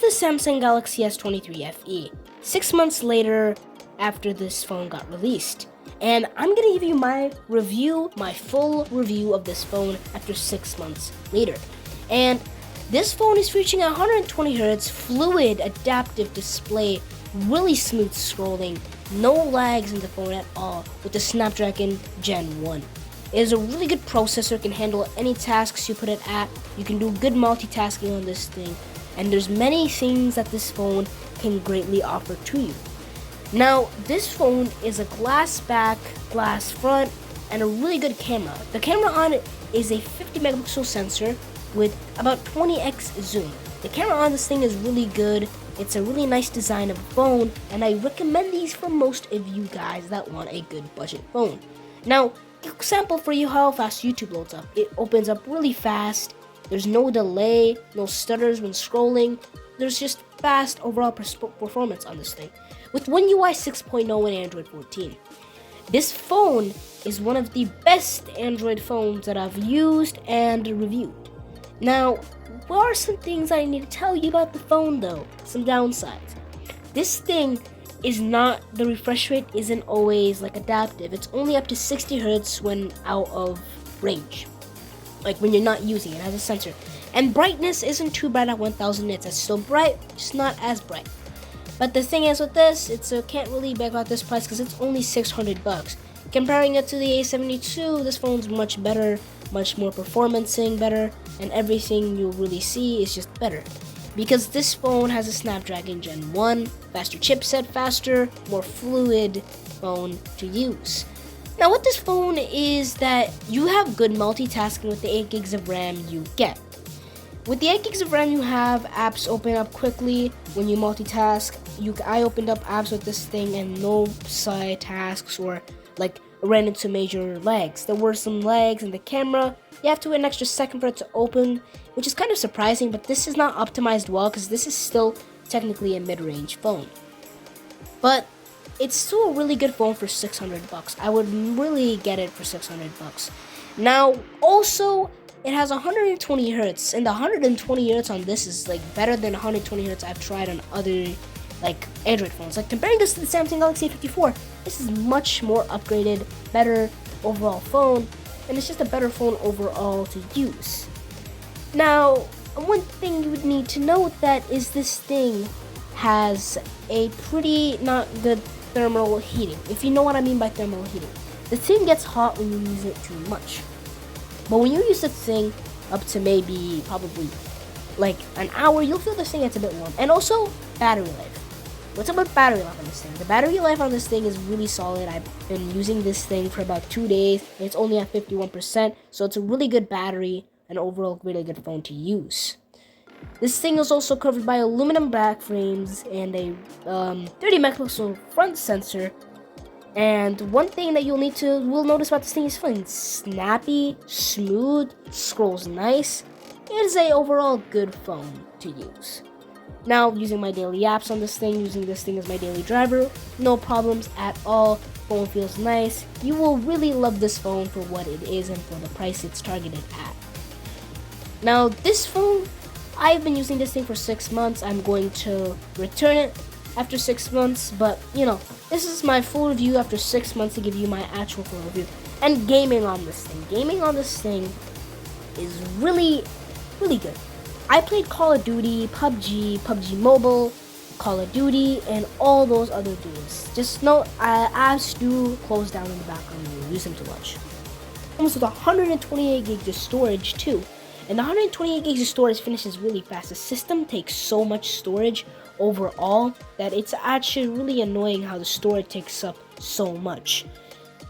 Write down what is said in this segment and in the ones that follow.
the Samsung Galaxy S23 FE, 6 months later after this phone got released. And I'm gonna give you my review, my full review of this phone after 6 months later. And this phone is featuring 120Hz fluid adaptive display, really smooth scrolling, no lags in the phone at all with the Snapdragon Gen 1. It is a really good processor, can handle any tasks you put it at. You can do good multitasking on this thing, and there's many things that this phone can greatly offer to you. Now, this phone is a glass back, glass front, and a really good camera. The camera on it is a 50 megapixel sensor with about 20x zoom. The camera on this thing is really good. It's a really nice design of a phone, and I recommend these for most of you guys that want a good budget phone. Now, example for you how fast YouTube loads up. It opens up really fast. There's no delay, no stutters when scrolling. There's just fast overall performance on this thing with One UI 6.0 and Android 14. This phone is one of the best Android phones that I've used and reviewed. Now, what are some things I need to tell you about the phone though? Some downsides. This thing is not, the refresh rate isn't always like adaptive. It's only up to 60 Hz when out of range. Like when you're not using it as a sensor. And brightness isn't too bright at 1000 nits. It's still bright, just not as bright. But the thing is with this, it's can't really back out this price because it's only $600. Comparing it to the A72, this phone's much better, much more performancing better, and everything you'll really see is just better. Because this phone has a Snapdragon Gen 1, faster chipset, faster, more fluid phone to use. Now with this phone is that you have good multitasking with the 8 gigs of RAM you get. With the 8 gigs of RAM you have, apps open up quickly when you multitask. I opened up apps with this thing and no side tasks or like ran into major lags. There were some lags in the camera. You have to wait an extra second for it to open, which is kind of surprising, but this is not optimized well because this is still technically a mid-range phone. But it's still a really good phone for $600. I would really get it for $600. Now, also, it has 120 Hz, and the 120 Hz on this is like better than 120 Hz I've tried on other like Android phones. Like comparing this to the Samsung Galaxy A54, this is much more upgraded, better overall phone, and it's just a better phone overall to use. Now, one thing you would need to note that is this thing has a pretty not good thermal heating. If you know what I mean by thermal heating, the thing gets hot when you use it too much. But when you use the thing up to maybe probably like an hour, you'll feel this thing gets a bit warm. And also battery life. What's up with battery life on this thing? The battery life on this thing is really solid. I've been using this thing for about 2 days. And it's only at 51%, so it's a really good battery and overall really good phone to use. This thing is also covered by aluminum back frames and a 30 megapixel front sensor. And one thing that will notice about this thing is it's snappy, smooth, scrolls nice. It is a overall good phone to use. Now, using my daily apps on this thing, using this thing as my daily driver, no problems at all. Phone feels nice. You will really love this phone for what it is and for the price it's targeted at. Now, this phone, I've been using this thing for 6 months. I'm going to return it after 6 months, but you know, this is my full review after 6 months to give you my actual full review. And gaming on this thing is really, really good. I played Call of Duty, PUBG Mobile, Call of Duty, and all those other games. Just know, apps do close down in the background when you use them too much. Almost with 128 gigs of storage too. And the 128 gigs of storage finishes really fast. The system takes so much storage overall that it's actually really annoying how the storage takes up so much.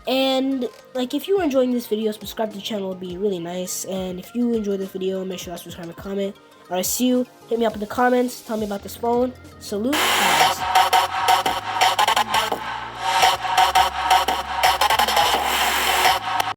And like, if you are enjoying this video, subscribe to the channel would be really nice. And if you enjoyed this video, make sure to subscribe and comment. Alright, see you. Hit me up in the comments. Tell me about this phone. Salute.